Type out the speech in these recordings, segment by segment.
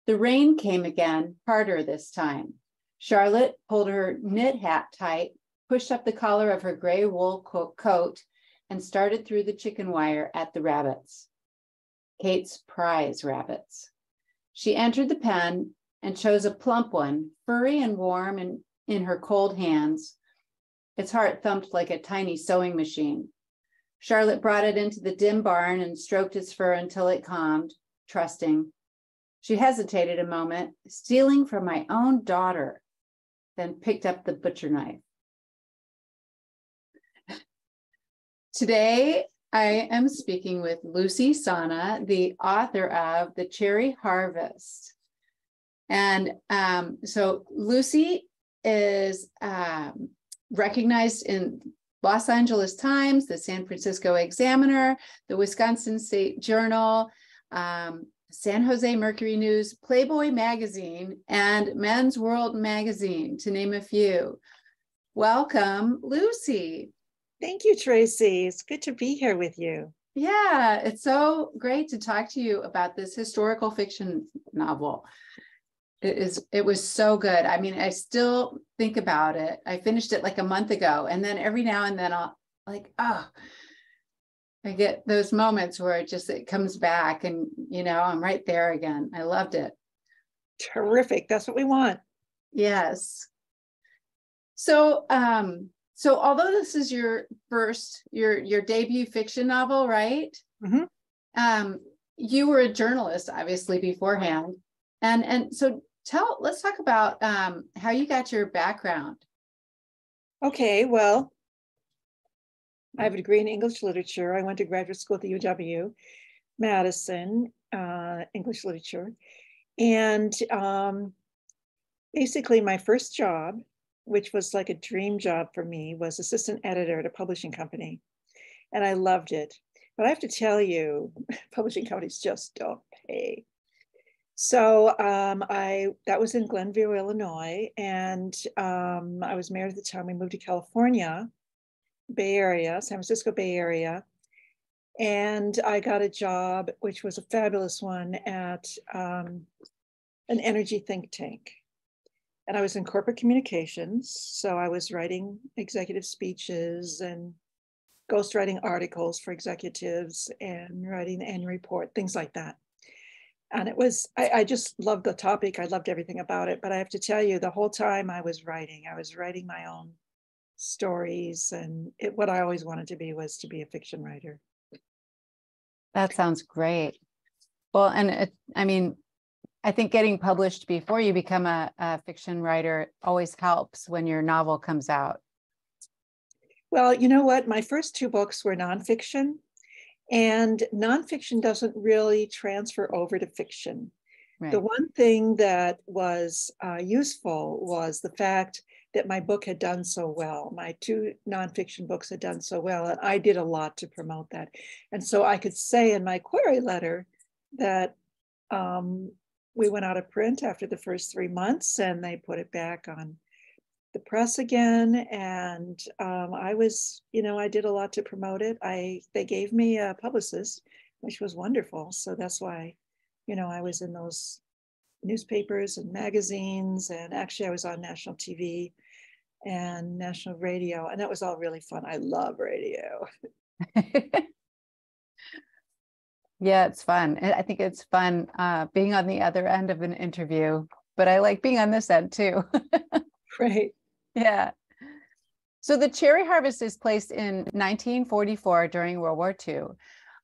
The rain came again, harder this time. Charlotte pulled her knit hat tight, pushed up the collar of her gray wool coat, and started through the chicken wire at the rabbits. Kate's prize rabbits. She entered the pen and chose a plump one, furry and warm in her cold hands. Its heart thumped like a tiny sewing machine. Charlotte brought it into the dim barn and stroked its fur until it calmed, trusting. She hesitated a moment, stealing from my own daughter, then picked up the butcher knife. Today, I am speaking with Lucy Sanna, the author of The Cherry Harvest. And so Lucy is recognized in Los Angeles Times, the San Francisco Examiner, the Wisconsin State Journal, San Jose Mercury News, Playboy Magazine, and Men's World Magazine, to name a few. Welcome, Lucy. Thank you, Tracey. It's good to be here with you. Yeah, it's so great to talk to you about this historical fiction novel. It was so good. I mean, I still think about it. I finished it like a month ago, and then every now and then I'll like, I get those moments where it comes back, and I'm right there again. I loved it. Terrific. That's what we want. Yes. So although this is your debut fiction novel, right? Mm-hmm. You were a journalist, obviously, beforehand. And so let's talk about how you got your background. Okay, well, I have a degree in English literature. I went to graduate school at the UW, Madison, English literature. And basically my first job, which was like a dream job for me, was assistant editor at a publishing company. And I loved it. But I have to tell you, publishing companies just don't pay. So that was in Glenview, Illinois. And I was married at the time. We moved to California, Bay Area, San Francisco Bay Area. And I got a job, which was a fabulous one, at an energy think tank. And I was in corporate communications. So I was writing executive speeches and ghostwriting articles for executives and writing the annual report, things like that. And it was, I just loved the topic. I loved everything about it. But I have to tell you, the whole time I was writing my own stories. And what I always wanted to be was to be a fiction writer. That sounds great. Well, and I think getting published before you become a fiction writer always helps when your novel comes out. Well, you know what? My first two books were nonfiction, and nonfiction doesn't really transfer over to fiction. Right. The one thing that was useful was the fact that my book had done so well. My two nonfiction books had done so well, and I did a lot to promote that. And so I could say in my query letter that we went out of print after the first 3 months, and they put it back on the press again. And I was, I did a lot to promote it. They gave me a publicist, which was wonderful. So that's why, I was in those newspapers and magazines, and actually I was on national TV and national radio, and that was all really fun. I love radio. Yeah, it's fun. I think it's fun being on the other end of an interview, but I like being on this end too. Right. Yeah. So The Cherry Harvest is placed in 1944 during World War II.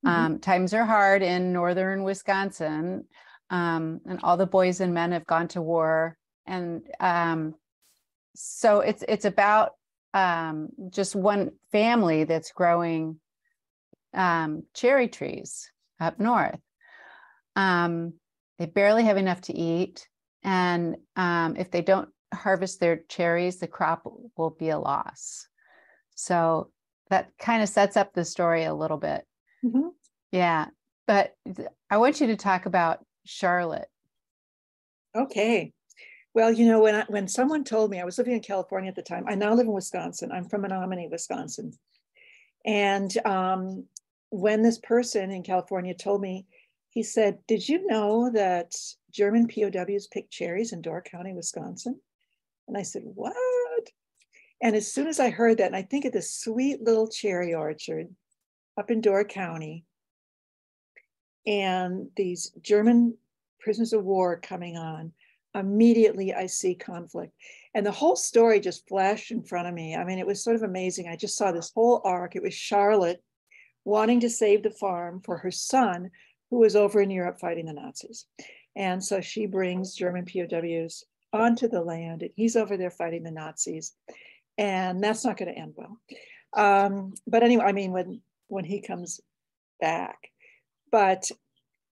Mm-hmm. Times are hard in northern Wisconsin, and all the boys and men have gone to war. And so it's about just one family that's growing cherry trees up north. They barely have enough to eat. And if they don't harvest their cherries, the crop will be a loss. So that kind of sets up the story a little bit. Mm-hmm. Yeah. But I want you to talk about Charlotte. Okay. Well, when someone told me, I was living in California at the time. I now live in Wisconsin. I'm from Menominee, Wisconsin. And when this person in California told me he said, did you know that German POWs pick cherries in Door County, Wisconsin? And I said, what? And as soon as I heard that, and I think of this sweet little cherry orchard up in Door County, and these German prisoners of war coming on, immediately I see conflict. And the whole story just flashed in front of me. I mean, it was sort of amazing. I just saw this whole arc. It was Charlotte wanting to save the farm for her son, who was over in Europe fighting the Nazis. And so she brings German POWs onto the land, and he's over there fighting the Nazis. And that's not going to end well. But anyway, I mean, when he comes back. But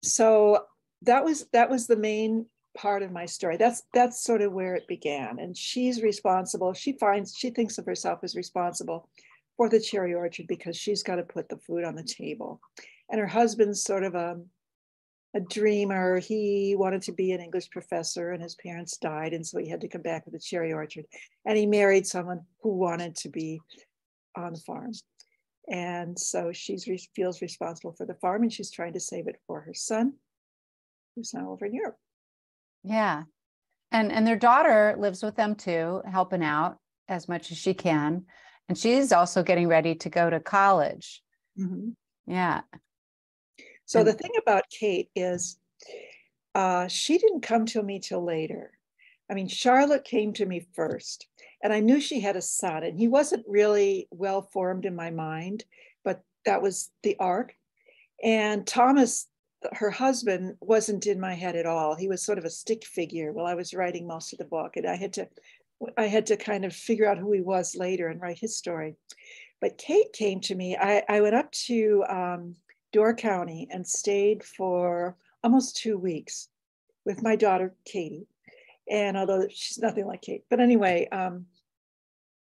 so that was the main part of my story. That's sort of where it began. And she's responsible. She thinks of herself as responsible for the cherry orchard because she's got to put the food on the table. And her husband's sort of a dreamer. He wanted to be an English professor and his parents died. And so he had to come back with the cherry orchard. And he married someone who wanted to be on the farm. And so she feels responsible for the farm, and she's trying to save it for her son, who's now over in Europe. Yeah. And their daughter lives with them too, helping out as much as she can. And she's also getting ready to go to college. Mm-hmm. Yeah. So the thing about Kate is she didn't come to me till later. I mean, Charlotte came to me first, and I knew she had a son, and he wasn't really well formed in my mind, but that was the arc. And Thomas, her husband, wasn't in my head at all. He was sort of a stick figure while I was writing most of the book, and I had to kind of figure out who he was later and write his story. But Kate came to me. I went up to Door County and stayed for almost 2 weeks with my daughter, Katie. And although she's nothing like Kate, but anyway,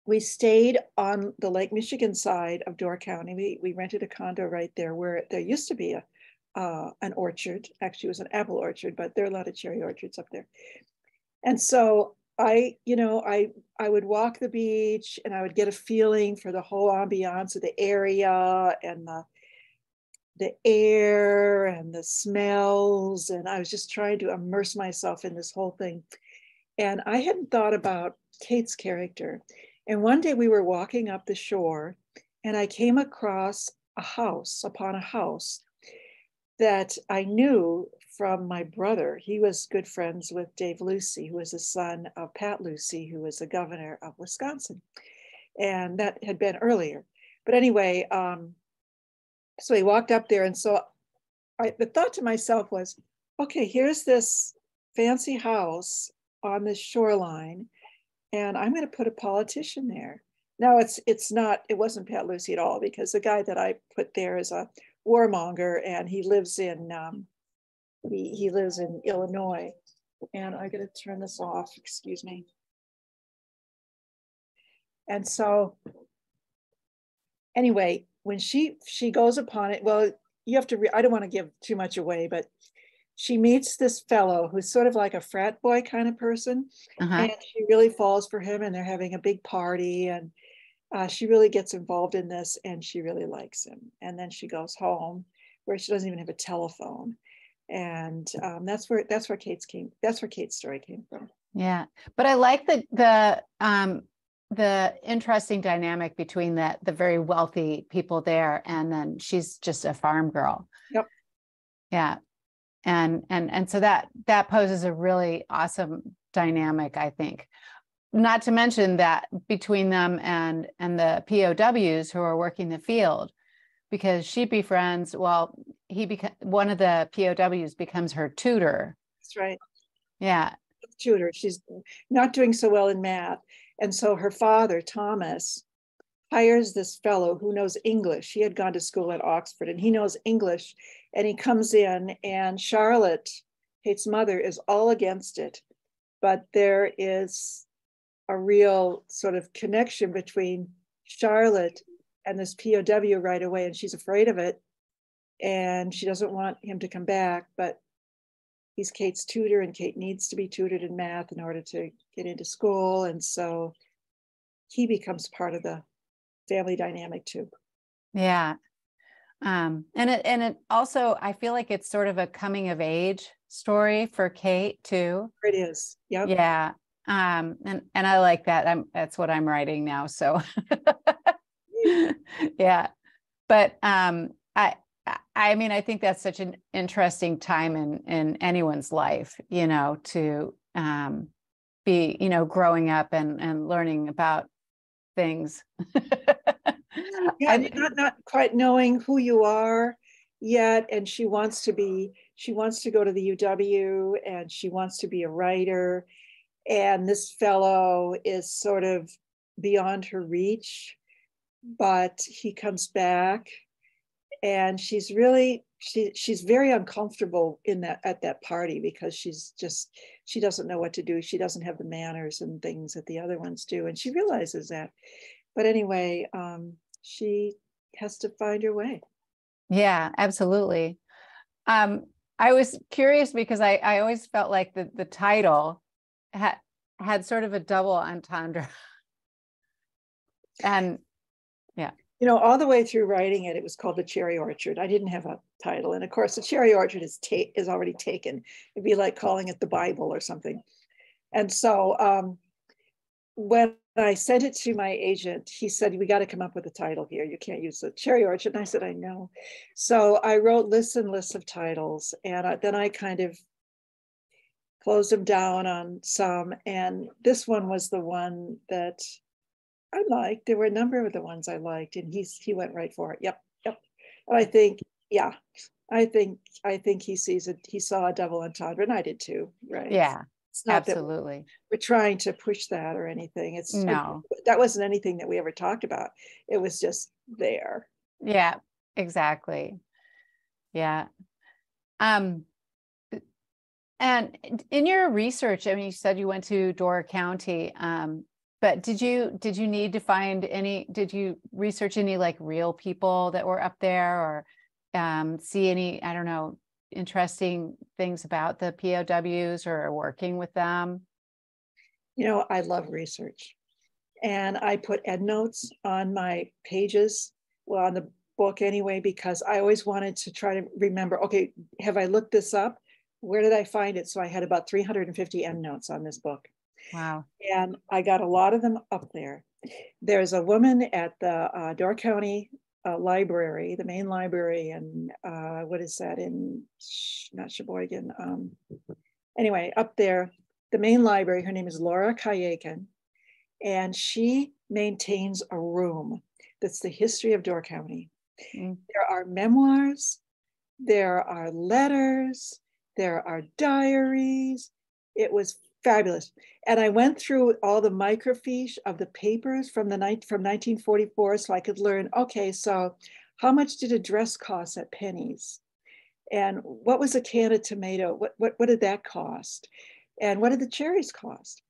we stayed on the Lake Michigan side of Door County. We rented a condo right there where there used to be an orchard. Actually, it was an apple orchard, but there are a lot of cherry orchards up there. And so I would walk the beach, and I would get a feeling for the whole ambiance of the area and the air and the smells. And I was just trying to immerse myself in this whole thing. And I hadn't thought about Kate's character. And one day we were walking up the shore, and I came across upon a house that I knew from my brother. He was good friends with Dave Lucy, who was the son of Pat Lucy, who was the governor of Wisconsin. And that had been earlier. But anyway, so he walked up there. And so the thought to myself was, okay, here's this fancy house on the shoreline, and I'm going to put a politician there. Now it wasn't Pat Lucy at all, because the guy that I put there is a warmonger, and he lives in he lives in Illinois. And I got to turn this off, excuse me. And so anyway, when she goes upon it, well, you have to I don't want to give too much away, but she meets this fellow who's sort of like a frat boy kind of person. And she really falls for him, and they're having a big party, and she really gets involved in this, and she really likes him. And then she goes home, where she doesn't even have a telephone. And that's where Kate's story came from. Yeah, but I like the interesting dynamic between the very wealthy people there, and then she's just a farm girl. Yep. Yeah. And so that poses a really awesome dynamic, I think. Not to mention that between them and the POWs who are working the field, because she befriends, one of the POWs becomes her tutor. That's right. Yeah. Tutor. She's not doing so well in math. And so her father, Thomas, hires this fellow who knows English. He had gone to school at Oxford, and he knows English. And he comes in, and Charlotte, Kate's mother, is all against it. But there is a real sort of connection between Charlotte and this POW right away, and she's afraid of it. And she doesn't want him to come back, but he's Kate's tutor, and Kate needs to be tutored in math in order to get into school. And so he becomes part of the family dynamic too. Yeah. And it also, I feel like it's sort of a coming of age story for Kate too. It is. Yep. Yeah. And I like that. That's what I'm writing now. So yeah. But I mean, I think that's such an interesting time in anyone's life, to be, growing up and learning about things. Yeah, and you're not quite knowing who you are yet. And she wants to go to the UW, and she wants to be a writer. And this fellow is sort of beyond her reach, but he comes back, and she's very uncomfortable at that party, because she doesn't know what to do. She doesn't have the manners and things that the other ones do, and she realizes that. But anyway, she has to find her way. Yeah, absolutely. I was curious because I always felt like the title had sort of a double entendre. And yeah. All the way through writing it, it was called The Cherry Orchard. I didn't have a title. And of course, The Cherry Orchard is already taken. It'd be like calling it the Bible or something. And so when I sent it to my agent, he said, we got to come up with a title here. You can't use The Cherry Orchard. And I said, I know. So I wrote lists and lists of titles. And then I kind of closed them down on some. And this one was the one that I liked. There were a number of the ones I liked, and he went right for it. Yep. And I think, yeah, I think he sees it. He saw a double entendre, and I did too, right? Yeah, it's not absolutely. That we're trying to push that or anything. No, that wasn't anything that we ever talked about. It was just there. Yeah, exactly. Yeah. And in your research, I mean, you said you went to Door County, but did you need to find did you research any like real people that were up there, or see any, I don't know, interesting things about the POWs or working with them? I love research, and I put endnotes on my pages, well, on the book anyway, because I always wanted to try to remember, okay, have I looked this up? Where did I find it? So I had about 350 endnotes on this book. Wow. And I got a lot of them up there. There's a woman at the Door County library, the main library, and what is that, in, not Sheboygan. Anyway, up there, the main library, her name is Laura Kayakin, and she maintains a room that's the history of Door County. Mm. There are memoirs, there are letters, there are diaries. It was fabulous. And I went through all the microfiche of the papers from 1944, so I could learn, okay, so how much did a dress cost at Penny's? And what was a can of tomato? What did that cost? And what did the cherries cost?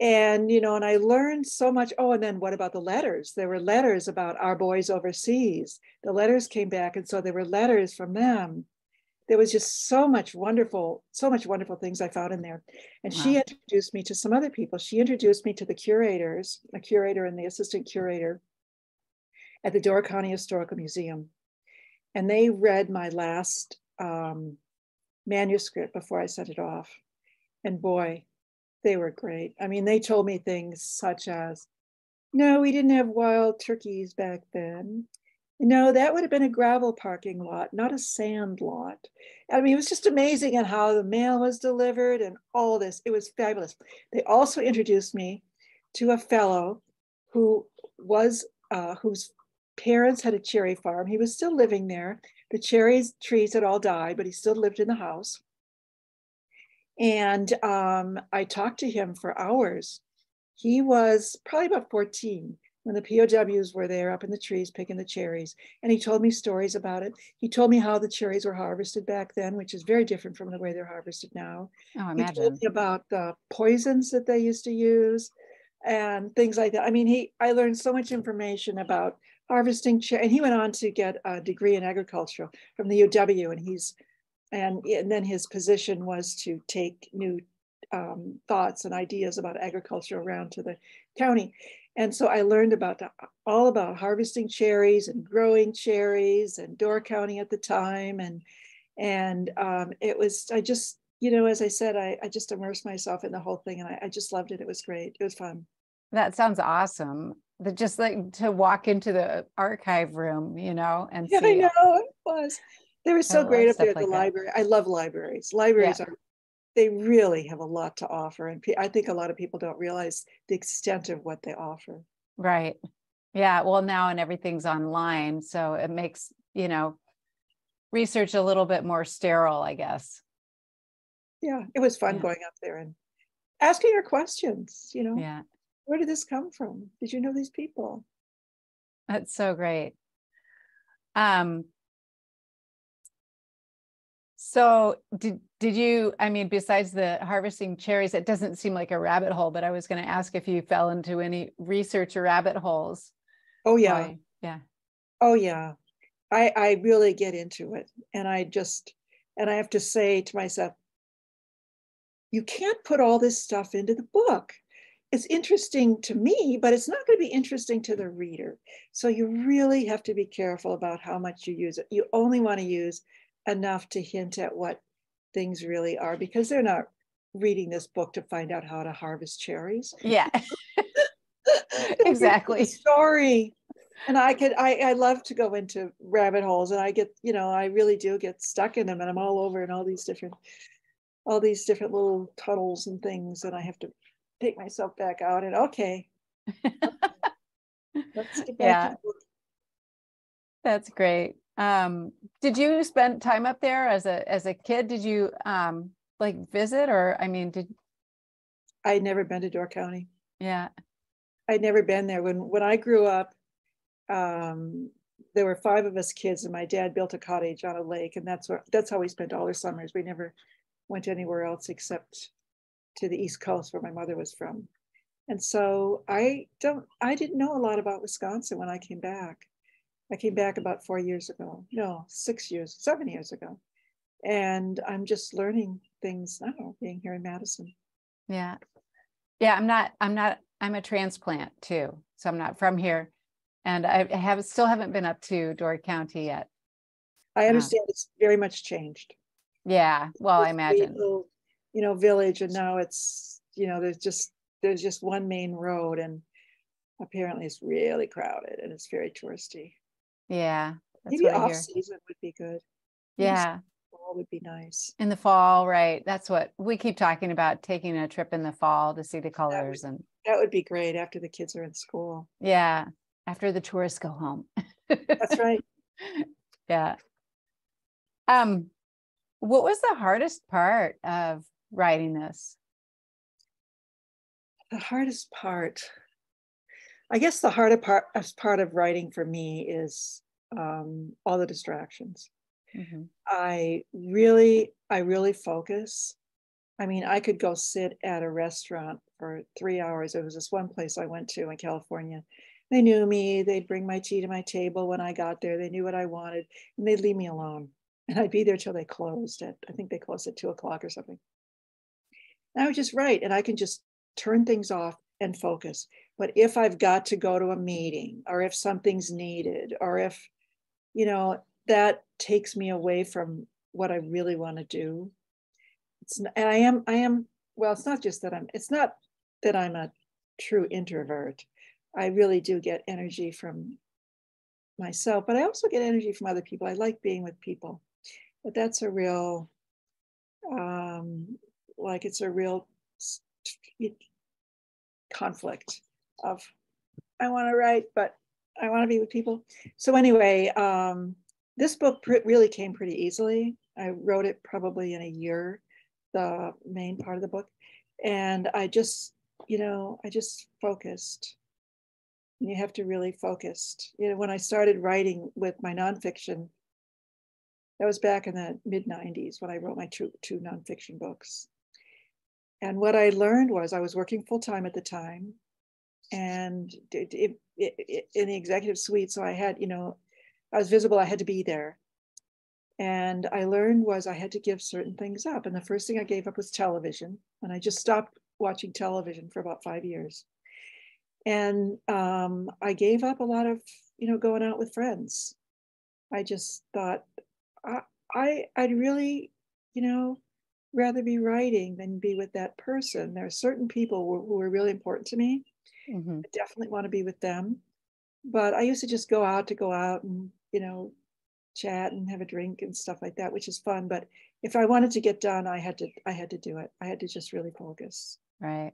And, and I learned so much. Oh, and then what about the letters? There were letters about our boys overseas. The letters came back. And so there were letters from them. There was just so much wonderful things I found in there. And wow. She introduced me to some other people. She introduced me to the curators, a curator and the assistant curator at the Door County Historical Museum. And they read my last manuscript before I sent it off. And boy, they were great. I mean, they told me things such as, no, we didn't have wild turkeys back then. No, that would have been a gravel parking lot, not a sand lot. I mean, it was just amazing at how the mail was delivered and all this. It was fabulous. They also introduced me to a fellow who was, whose parents had a cherry farm. He was still living there. The cherry trees had all died, but he still lived in the house. And I talked to him for hours. He was probably about 14 when the POWs were there up in the trees picking the cherries. And he told me stories about it. He told me how the cherries were harvested back then, which is very different from the way they're harvested now. Oh, imagine. He told me about the poisons that they used to use and things like that. I mean, I learned so much information about harvesting cherry. And he went on to get a degree in agriculture from the UW. And then his position was to take new thoughts and ideas about agriculture around to the county. And so I learned all about harvesting cherries and growing cherries and door counting at the time. And it was, I just, as I said, I just immersed myself in the whole thing, and I just loved it. It was great. It was fun. That sounds awesome. Just like to walk into the archive room, and Yeah, I see. know it was. They were I so love great up there stuff at the like that. library. I love libraries. Yeah, They really have a lot to offer. And I think a lot of people don't realize the extent of what they offer. right. Yeah. Well, now and everything's online, so it makes, research a little bit more sterile, I guess. Yeah, it was fun Yeah. going up there and asking her questions, Yeah. where did this come from? Did you know these people? That's so great. Um, so did you, I mean, besides the harvesting cherries, it doesn't seem like a rabbit hole, but I was going to ask if you fell into any research or rabbit holes. Oh yeah. Why? Yeah. Oh yeah. I really get into it. And I have to say to myself, you can't put all this stuff into the book. It's interesting to me, but it's not going to be interesting to the reader. So you really have to be careful about how much you use it. You only want to use enough to hint at what things really are, because they're not reading this book to find out how to harvest cherries. Yeah. They're reading the Exactly. story. And I love to go into rabbit holes, and I get, I really do get stuck in them, and I'm all over in all these different little tunnels and things, and I have to take myself back out and okay, let's get back to Yeah, the book. that's great. Did you spend time up there as a kid? Did you like visit, or I mean, I'd never been to Door County. yeah. I'd never been there. When I grew up, there were 5 of us kids, and my dad built a cottage on a lake, and that's how we spent all our summers. We never went anywhere else except to the East Coast, where my mother was from. And so I didn't know a lot about Wisconsin when I came back. I came back about 4 years ago. No, 7 years ago. And I'm just learning things now, being here in Madison. Yeah. Yeah, I'm a transplant too. So I'm not from here. And I still haven't been up to Door County yet. I understand it's very much changed. Yeah, well, I imagine. Little, village, and now it's, there's just one main road, and apparently it's really crowded and it's very touristy. Yeah, that's Maybe what I off hear. season would be good. Yeah. Fall would be nice. In the fall, right? That's what we keep talking about, taking a trip in the fall to see the That colors. would, And that would be great after the kids are in school. yeah, after the tourists go home. That's right. Yeah. What was the hardest part of writing this? The hardest part, I guess the hardest part of writing for me is all the distractions. Mm-hmm. I really focus. I mean, I could go sit at a restaurant for 3 hours. There was this one place I went to in California. They knew me. They'd bring my tea to my table when I got there. They knew what I wanted, and they'd leave me alone. And I'd be there till they closed I think they closed at 2:00 or something. And I would just write, and I can just turn things off and focus. But if I've got to go to a meeting, or if something's needed, or if, that takes me away from what I really want to do. And I am, well, it's not that I'm a true introvert. I really do get energy from myself, but I also get energy from other people. I like being with people, but that's a real, it's a real conflict of, I want to write, but I want to be with people. So anyway, this book really came pretty easily. I wrote it probably in a year, the main part of the book. And I just focused. You have to really focus. When I started writing with my nonfiction, that was back in the mid-90s when I wrote my two nonfiction books. And what I learned was, I was working full-time at the time, and in the executive suite. So I had, I was visible, I had to be there. And I learned was I had to give certain things up. And the first thing I gave up was television. And I just stopped watching television for about 5 years. And I gave up a lot of, going out with friends. I just thought I'd really, rather be writing than be with that person. There are certain people who are really important to me. Mm-hmm. I definitely want to be with them. But I used to just go out and, chat and have a drink and stuff like that, which is fun. But if I wanted to get done, I had to do it. I had to just really focus. Right.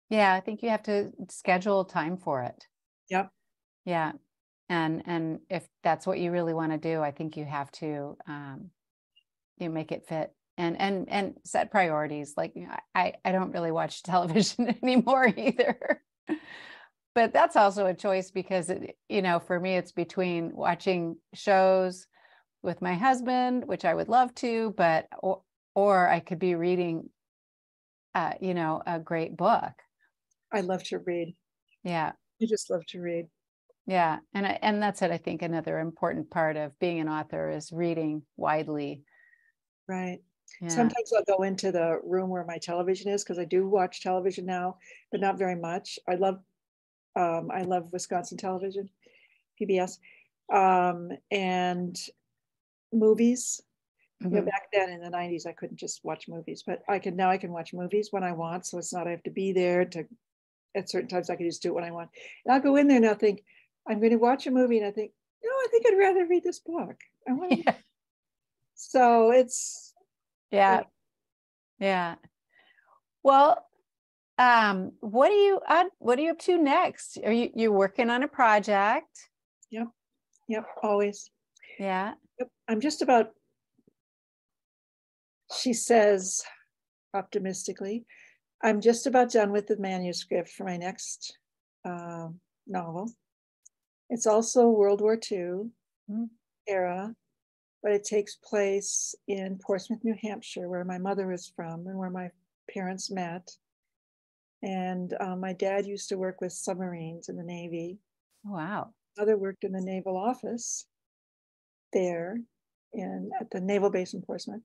Yeah, I think you have to schedule time for it. Yep. Yeah. And if that's what you really want to do, I think you have to make it fit and set priorities. Like I don't really watch television anymore either. But that's also a choice because for me it's between watching shows with my husband, which I would love to, but or I could be reading a great book. I love to read. Yeah. I just love to read. Yeah. And that's it. I think another important part of being an author is reading widely. Right. Yeah. Sometimes I'll go into the room where my television is, because I do watch television now, but not very much. I love Wisconsin television, PBS, and movies. Mm-hmm. Back then in the 90s, I couldn't just watch movies, but I can watch movies when I want. So it's not, I have to be there at certain times. I can just do it when I want. And I'll go in there and I'll think, I'm going to watch a movie. And I think, no, I think I'd rather read this book. I want to. Yeah. So it's. Yeah. Yeah. Well, what are you up to next? Are you working on a project? Yep. Always. Yeah. Yep. I'm just about, she says optimistically, I'm just about done with the manuscript for my next novel. It's also World War II era, but it takes place in Portsmouth, New Hampshire, where my mother is from and where my parents met. And my dad used to work with submarines in the Navy. Wow. Mother worked in the naval office there at the naval base in Portsmouth.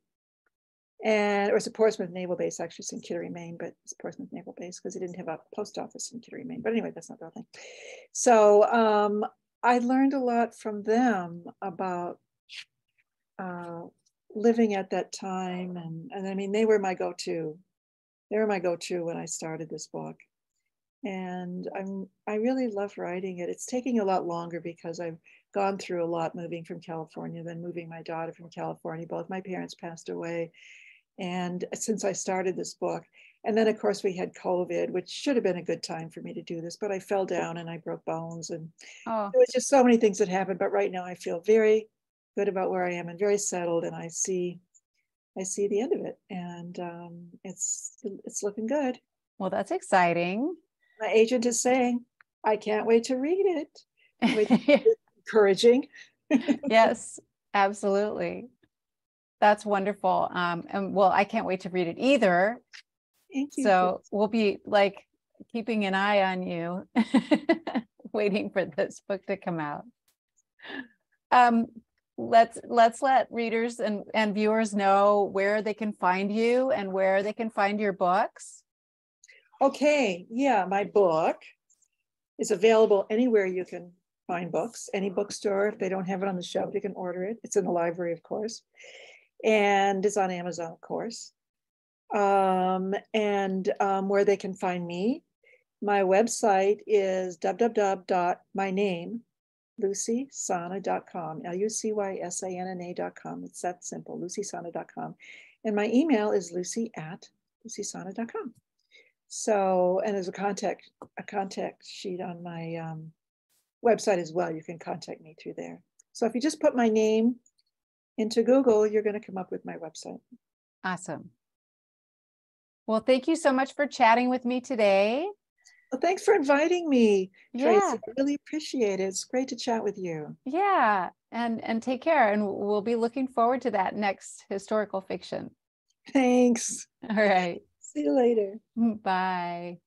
And it was a Portsmouth Naval Base, actually it's in Kittery, Maine, but it's Portsmouth Naval Base because they didn't have a post office in Kittery, Maine. But anyway, that's not the thing. So I learned a lot from them about living at that time. And I mean, they were my go-to. They were my go-to when I started this book. And I really love writing it. It's taking a lot longer because I've gone through a lot moving from California, then moving my daughter from California. Both my parents passed away. And since I started this book, and then of course we had COVID, which should have been a good time for me to do this, but I fell down and I broke bones, and there was just so many things that happened. But right now I feel very good about where I am and very settled, and I see the end of it, and it's looking good. Well, that's exciting. My agent is saying, I can't wait to read it. Encouraging. Yes, absolutely. That's wonderful. And well, I can't wait to read it either. Thank you. So we'll be like keeping an eye on you, waiting for this book to come out. Let's let readers and viewers know where they can find you and where they can find your books. Okay, yeah, my book is available anywhere you can find books, any bookstore. If they don't have it on the shelf, you can order it. It's in the library, of course, and it's on Amazon, of course. Where they can find me, my website is www.myname, LucySanna.com, LucySanna.com. It's that simple, LucySanna.com. And my email is lucy@LucySanna.com. So, and there's a contact sheet on my website as well. You can contact me through there. So if you just put my name into Google, you're going to come up with my website. Awesome. Well, thank you so much for chatting with me today. Well, thanks for inviting me, Tracey. Yeah. I really appreciate it. It's great to chat with you. Yeah. And take care. And we'll be looking forward to that next historical fiction. Thanks. All right. See you later. Bye.